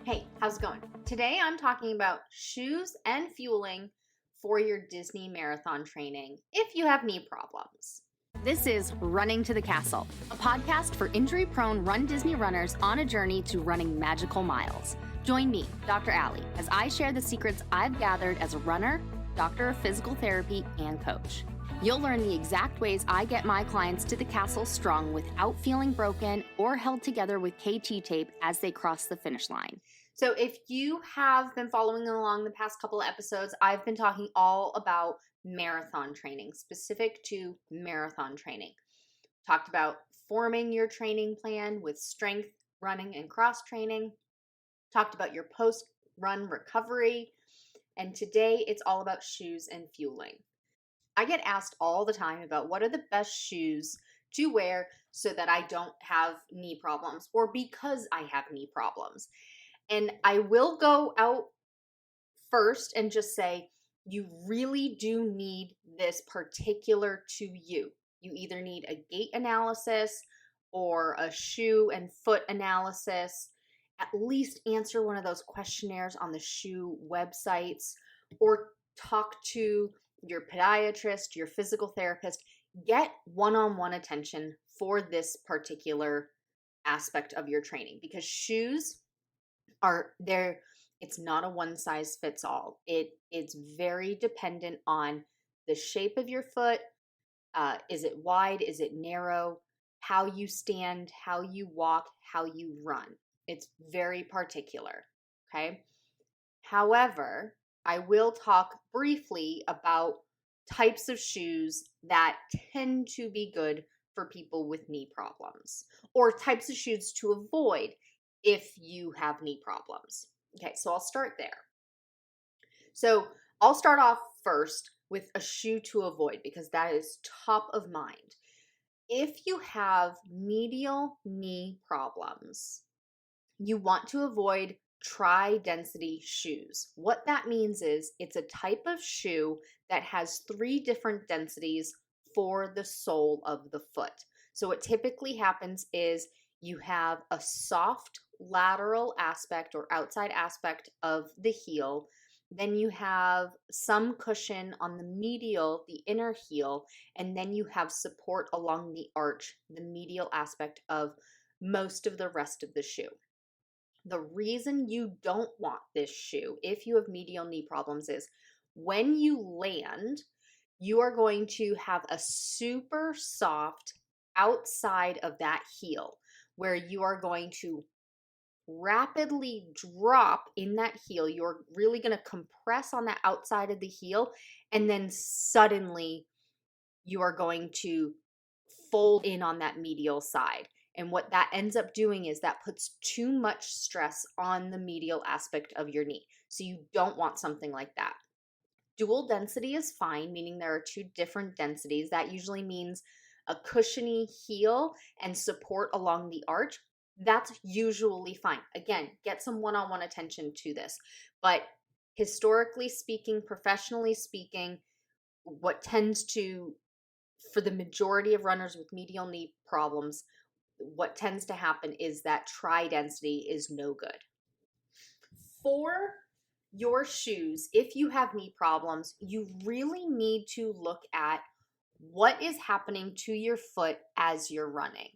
Hey, how's it going? Today I'm talking about shoes and fueling for your Disney marathon training if you have knee problems. This is Running to the Castle, a podcast for injury-prone Run Disney runners on a journey to running magical miles. Join me, Dr. Allie, as I share the secrets I've gathered as a runner, doctor of physical therapy, and coach. You'll learn the exact ways I get my clients to the castle strong without feeling broken or held together with KT tape as they cross the finish line. So if you have been following along the past couple of episodes, I've been talking all about marathon training, specific to marathon training. Talked about forming your training plan with strength, running, and cross training. Talked about your post-run recovery. And today it's all about shoes and fueling. I get asked all the time about what are the best shoes to wear so that I don't have knee problems or because I have knee problems. And I will go out first and just say, you really do need this particular to you. You either need a gait analysis or a shoe and foot analysis. At least answer one of those questionnaires on the shoe websites or talk to your podiatrist, your physical therapist. Get one-on-one attention for this particular aspect of your training because shoes are there. It's not a one size fits all. It's very dependent on the shape of your foot. Is it wide? Is it narrow? How you stand, how you walk, how you run. It's very particular. Okay. However, I will talk briefly about types of shoes that tend to be good for people with knee problems or types of shoes to avoid if you have knee problems. Okay, so I'll start there. So I'll start off first with a shoe to avoid because that is top of mind. If you have medial knee problems, you want to avoid tri-density shoes. What that means is it's a type of shoe that has 3 different densities for the sole of the foot. So what typically happens is you have a soft lateral aspect or outside aspect of the heel. Then you have some cushion on the medial, the inner heel, and then you have support along the arch, the medial aspect of most of the rest of the shoe. The reason you don't want this shoe if you have medial knee problems is when you land, you are going to have a super soft outside of that heel where you are going to rapidly drop in that heel. You're really going to compress on the outside of the heel, and then suddenly you are going to fold in on that medial side. And what that ends up doing is that puts too much stress on the medial aspect of your knee. So you don't want something like that. Dual density is fine, meaning there are 2 different densities. That usually means a cushiony heel and support along the arch. That's usually fine. Again, get some one-on-one attention to this. But historically speaking, professionally speaking, what tends to, for the majority of runners with medial knee problems, what tends to happen is that tri-density is no good. For your shoes, if you have knee problems, you really need to look at what is happening to your foot as you're running.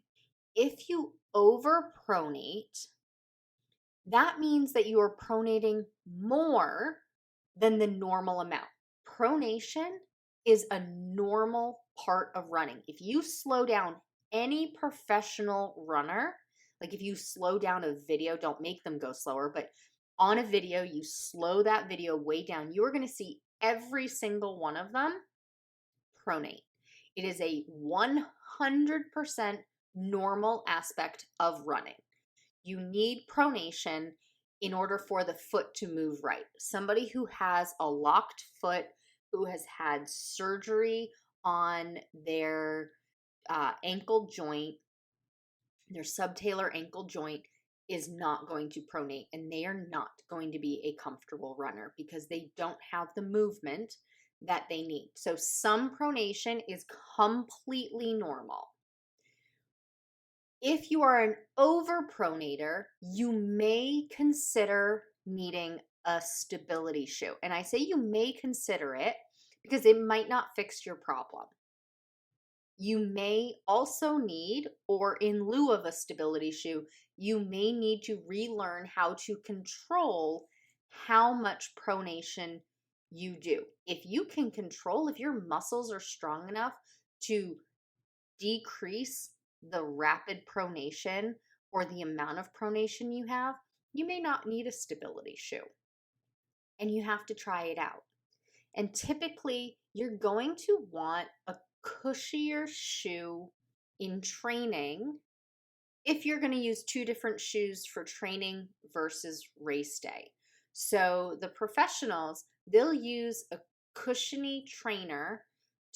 If you overpronate, that means that you are pronating more than the normal amount. Pronation is a normal part of running. If you slow down any professional runner, like if you slow down a video, don't make them go slower, but on a video, you slow that video way down, you're going to see every single one of them pronate. It is a 100% normal aspect of running. You need pronation in order for the foot to move right. Somebody who has a locked foot, who has had surgery on their ankle joint, their subtalar ankle joint, is not going to pronate, and they are not going to be a comfortable runner because they don't have the movement that they need. So some pronation is completely normal. If you are an overpronator, you may consider needing a stability shoe. And I say you may consider it because it might not fix your problem. You may also need, or in lieu of a stability shoe, you may need to relearn how to control how much pronation you do. If you can control, if your muscles are strong enough to decrease the rapid pronation or the amount of pronation you have, you may not need a stability shoe. And you have to try it out. And typically, you're going to want a cushier shoe in training if you're going to use two different shoes for training versus race day. So the professionals, they'll use a cushiony trainer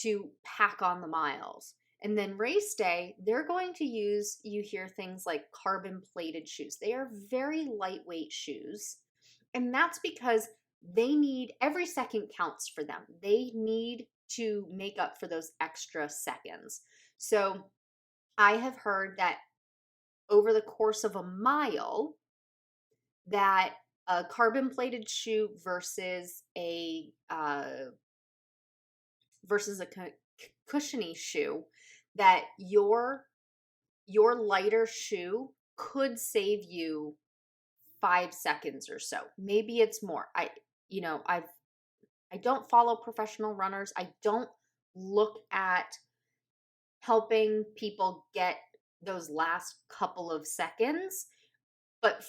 to pack on the miles. And then race day, they're going to use, you hear things like carbon plated shoes. They are very lightweight shoes. And that's because they need, every second counts for them. They need to make up for those extra seconds. So I have heard that over the course of a mile, that a carbon plated shoe versus a cushiony shoe, that your lighter shoe could save you 5 seconds or so. Maybe it's more. I don't follow professional runners. I don't look at helping people get those last couple of seconds, but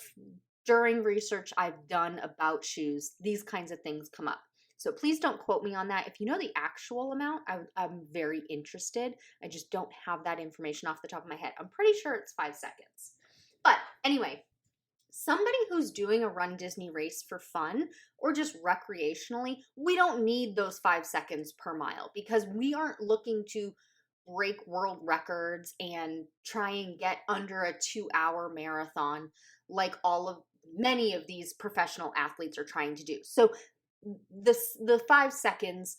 during research I've done about shoes, these kinds of things come up. So please don't quote me on that. If you know the actual amount, I'm very interested. I just don't have that information off the top of my head. I'm pretty sure it's 5 seconds. But anyway, somebody who's doing a RunDisney race for fun or just recreationally, we don't need those 5 seconds per mile because we aren't looking to break world records and try and get under a 2-hour marathon like many of these professional athletes are trying to do. So the 5 seconds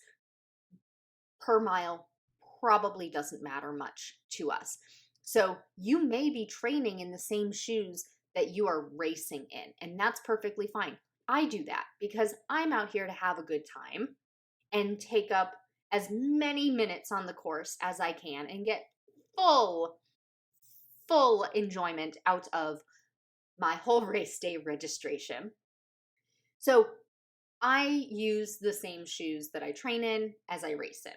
per mile probably doesn't matter much to us. So you may be training in the same shoes that you are racing in, and that's perfectly fine. I do that because I'm out here to have a good time and take up as many minutes on the course as I can and get full enjoyment out of my whole race day registration. So I use the same shoes that I train in as I race in.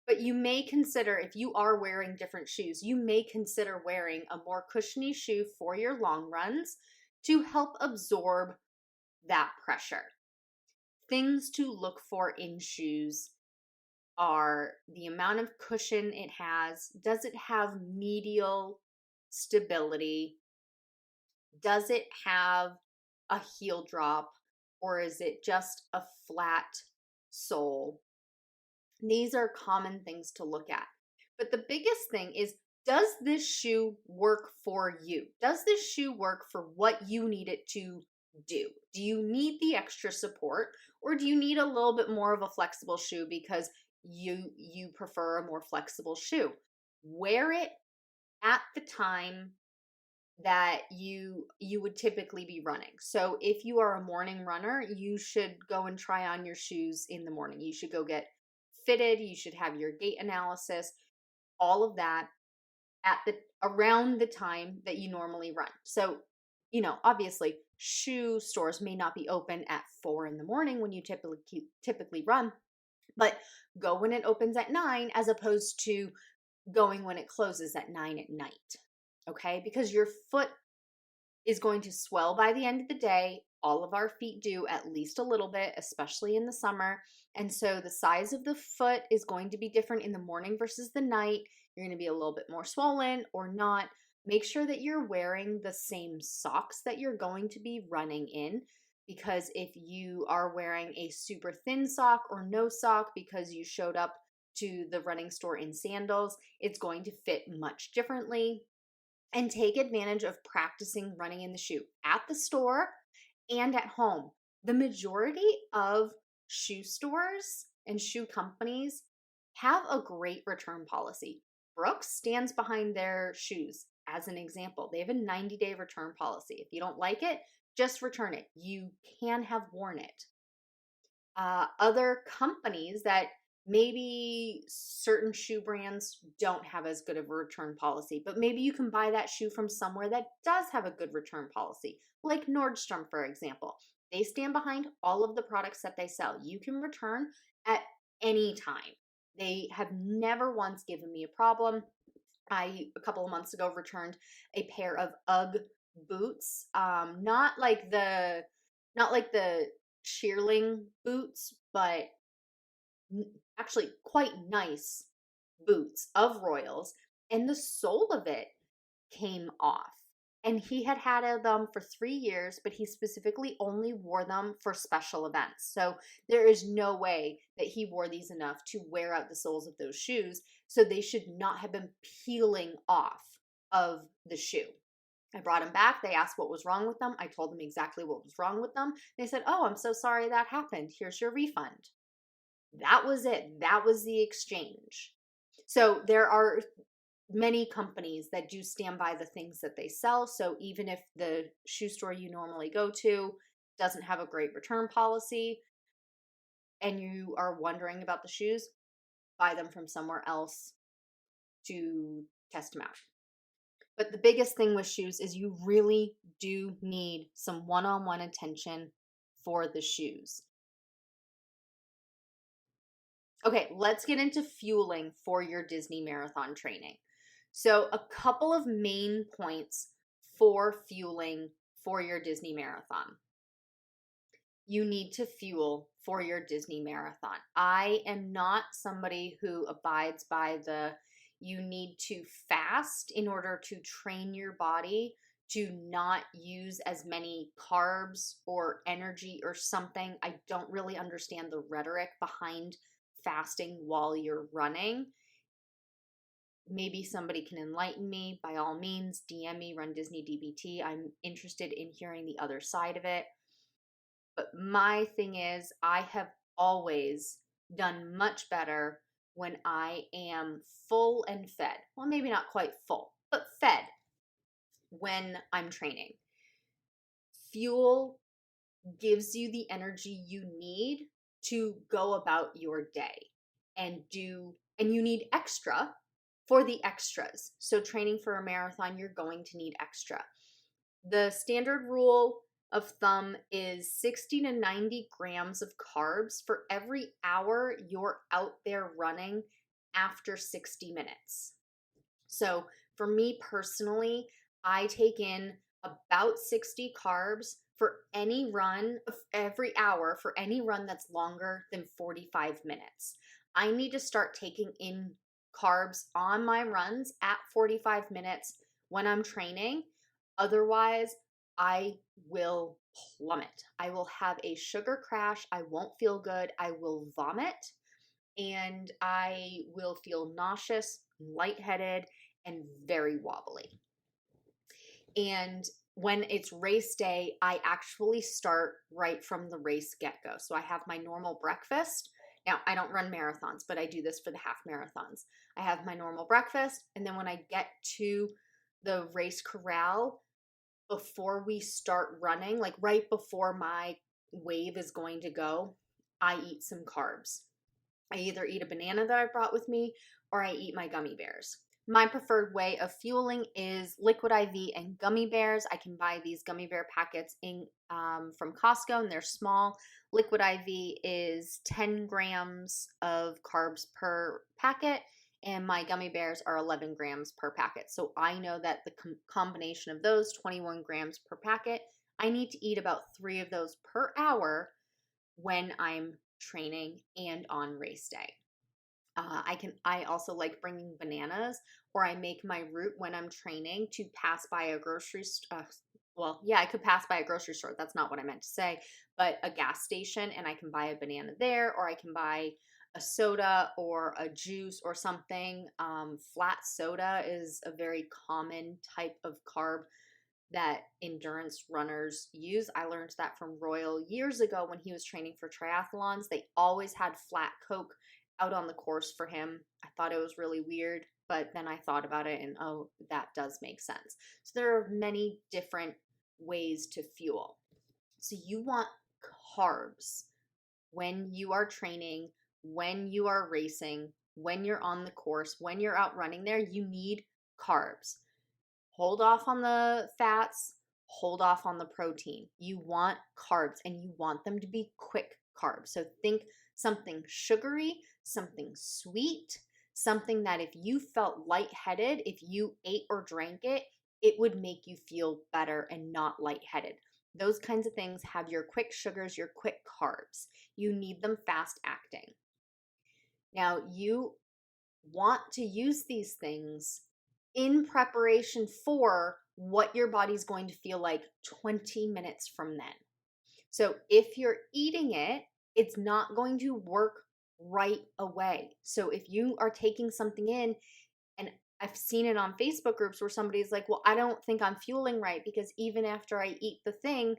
But you may consider, if you are wearing different shoes, you may consider wearing a more cushiony shoe for your long runs to help absorb that pressure. Things to look for in shoes are the amount of cushion it has. Does it have medial stability? Does it have a heel drop, or is it just a flat sole? These are common things to look at. But the biggest thing is, does this shoe work for you? Does this shoe work for what you need it to do? Do you need the extra support, or do you need a little bit more of a flexible shoe because you prefer a more flexible shoe? Wear it at the time that you would typically be running. So if you are a morning runner, you should go and try on your shoes in the morning. You should go get fitted, you should have your gait analysis, all of that around the time that you normally run. So, obviously shoe stores may not be open at 4 in the morning when you typically run, but go when it opens at 9 as opposed to going when it closes at 9 at night. Okay? Because your foot is going to swell by the end of the day. All of our feet do, at least a little bit, especially in the summer. And so the size of the foot is going to be different in the morning versus the night. You're going to be a little bit more swollen or not. Make sure that you're wearing the same socks that you're going to be running in, because if you are wearing a super thin sock or no sock because you showed up to the running store in sandals, it's going to fit much differently. And take advantage of practicing running in the shoe at the store and at home. The majority of shoe stores and shoe companies have a great return policy. Brooks stands behind their shoes. as an example. They have a 90-day return policy. If you don't like it, just return it. You can have worn it. Other companies that maybe certain shoe brands don't have as good of a return policy, but maybe you can buy that shoe from somewhere that does have a good return policy, like Nordstrom, for example. They stand behind all of the products that they sell. You can return at any time. They have never once given me a problem. I, a couple of months ago, returned a pair of UGG boots. Not like the shearling boots, but actually quite nice boots of Royals, and the sole of it came off. And he had had them for 3 years, but he specifically only wore them for special events. So there is no way that he wore these enough to wear out the soles of those shoes. So they should not have been peeling off of the shoe. I brought them back. They asked what was wrong with them. I told them exactly what was wrong with them. They said, "Oh, I'm so sorry that happened. Here's your refund." That was it. That was the exchange. So there are many companies that do stand by the things that they sell. So even if the shoe store you normally go to doesn't have a great return policy and you are wondering about the shoes, buy them from somewhere else to test them out. But the biggest thing with shoes is you really do need some one-on-one attention for the shoes. Okay, let's get into fueling for your Disney marathon training. So a couple of main points for fueling for your Disney marathon. You need to fuel for your Disney marathon. I am not somebody who abides by you need to fast in order to train your body to not use as many carbs or energy or something. I don't really understand the rhetoric behind fasting while you're running. Maybe somebody can enlighten me. By all means, DM me, runDisney DBT. I'm interested in hearing the other side of it. But my thing is, I have always done much better when I am full and fed. Well, maybe not quite full, but fed when I'm training. Fuel gives you the energy you need to go about your day and you need extra for the extras. So training for a marathon, you're going to need extra. The standard rule of thumb is 60 to 90 grams of carbs for every hour you're out there running after 60 minutes. So for me personally, I take in about 60 carbs for any run, every hour, for any run that's longer than 45 minutes. I need to start taking in carbs on my runs at 45 minutes when I'm training. Otherwise, I will plummet. I will have a sugar crash. I won't feel good. I will vomit and I will feel nauseous, lightheaded, and very wobbly. And when it's race day, I actually start right from the race get-go. So I have my normal breakfast. Now, I don't run marathons, but I do this for the half marathons. I have my normal breakfast, and then when I get to the race corral, before we start running, like right before my wave is going to go, I eat some carbs. I either eat a banana that I brought with me or I eat my gummy bears. My preferred way of fueling is liquid IV and gummy bears. I can buy these gummy bear packets from Costco, and they're small. Liquid IV is 10 grams of carbs per packet, and my gummy bears are 11 grams per packet. So I know that the combination of those, 21 grams per packet, I need to eat about 3 of those per hour when I'm training and on race day. I also like bringing bananas, or I make my route when I'm training to pass by a grocery store. I could pass by a grocery store. That's not what I meant to say, but a gas station, and I can buy a banana there, or I can buy a soda or a juice or something. Flat soda is a very common type of carb that endurance runners use. I learned that from Royal years ago when he was training for triathlons. They always had flat Coke out on the course for him. I thought it was really weird. but then I thought about it and oh, that does make sense. So there are many different ways to fuel. So you want carbs when you are training, when you are racing, when you're on the course, when you're out running there, you need carbs. Hold off on the fats, hold off on the protein. You want carbs and you want them to be quick carbs. So think something sugary, something sweet, something that if you felt lightheaded, if you ate or drank it, it would make you feel better and not lightheaded. Those kinds of things have your quick sugars, your quick carbs. You need them fast acting. Now, you want to use these things in preparation for what your body's going to feel like 20 minutes from then. So if you're eating it, it's not going to work right away. So if you are taking something in, and I've seen it on Facebook groups where somebody's like, well, I don't think I'm fueling right because even after I eat the thing,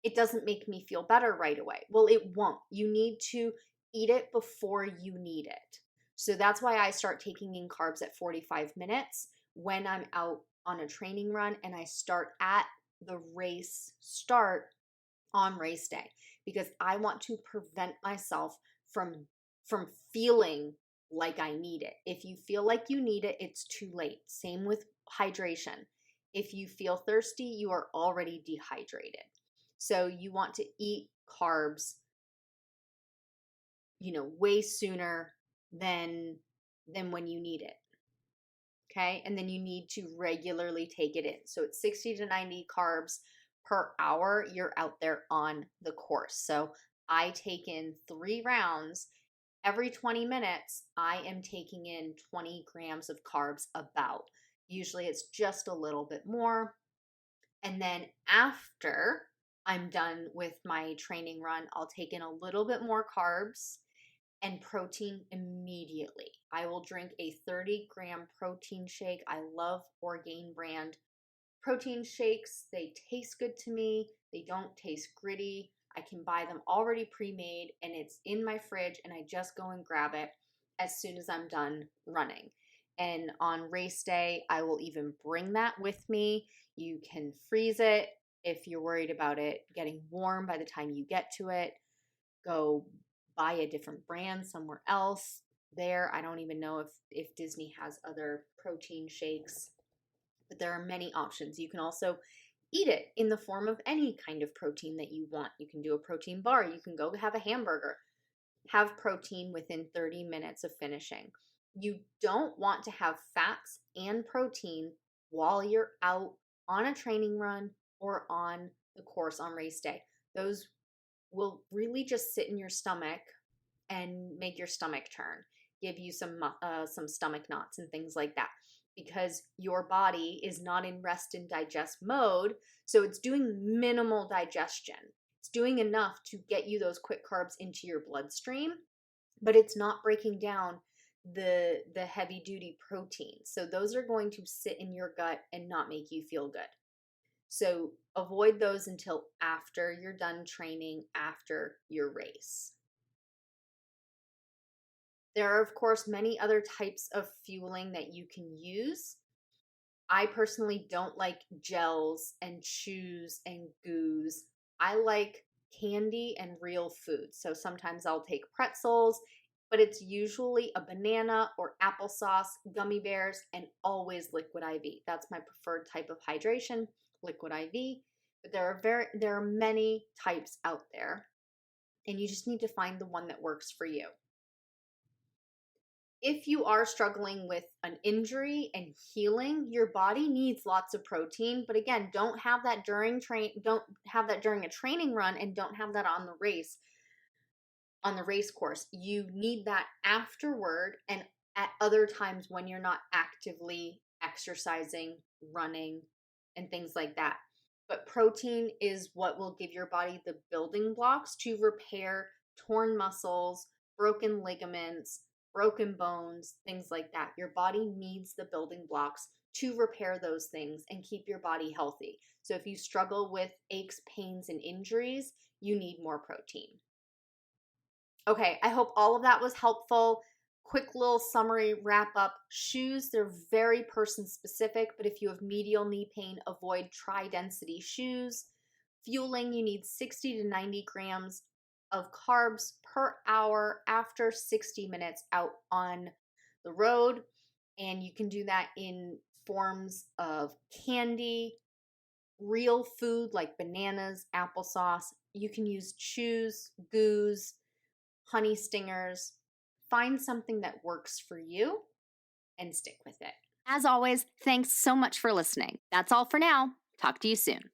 it doesn't make me feel better right away. Well, it won't. You need to eat it before you need it. So that's why I start taking in carbs at 45 minutes when I'm out on a training run, and I start at the race start on race day, because I want to prevent myself from feeling like I need it. If you feel like you need it, it's too late. Same with hydration. If you feel thirsty, you are already dehydrated. So you want to eat carbs, way sooner than when you need it. Okay? And then you need to regularly take it in. So it's 60 to 90 carbs per hour you're out there on the course. So I take in 3 rounds. Every 20 minutes, I am taking in 20 grams of carbs about. Usually it's just a little bit more. And then after I'm done with my training run, I'll take in a little bit more carbs and protein immediately. I will drink a 30-gram protein shake. I love Orgain brand protein shakes. They taste good to me. They don't taste gritty. I can buy them already pre-made and it's in my fridge and I just go and grab it as soon as I'm done running. And on race day, I will even bring that with me. You can freeze it if you're worried about it getting warm by the time you get to it. Go buy a different brand somewhere else there. I don't even know if Disney has other protein shakes, but there are many options. You can also eat it in the form of any kind of protein that you want. You can do a protein bar. You can go have a hamburger. Have protein within 30 minutes of finishing. You don't want to have fats and protein while you're out on a training run or on the course on race day. Those will really just sit in your stomach and make your stomach turn, give you some stomach knots and things like that, because your body is not in rest and digest mode. So it's doing minimal digestion. It's doing enough to get you those quick carbs into your bloodstream, but it's not breaking down the heavy duty proteins. So those are going to sit in your gut and not make you feel good. So avoid those until after you're done training, after your race. There are, of course, many other types of fueling that you can use. I personally don't like gels and chews and goos. I like candy and real food. So sometimes I'll take pretzels, but it's usually a banana or applesauce, gummy bears, and always liquid IV. That's my preferred type of hydration, liquid IV. But there are many types out there, and you just need to find the one that works for you. If you are struggling with an injury and healing, your body needs lots of protein, but again, don't have that during a training run, and don't have that on the race course. You need that afterward and at other times when you're not actively exercising, running, and things like that. But protein is what will give your body the building blocks to repair torn muscles, broken ligaments, broken bones, things like that. Your body needs the building blocks to repair those things and keep your body healthy. So if you struggle with aches, pains, and injuries, you need more protein. Okay, I hope all of that was helpful. Quick little summary wrap up. Shoes, they're very person specific, but if you have medial knee pain, avoid tri-density shoes. Fueling, you need 60 to 90 grams of carbs per hour after 60 minutes out on the road. And you can do that in forms of candy, real food like bananas, applesauce. You can use chews, goos, honey stingers. Find something that works for you and stick with it. As always, thanks so much for listening. That's all for now. Talk to you soon.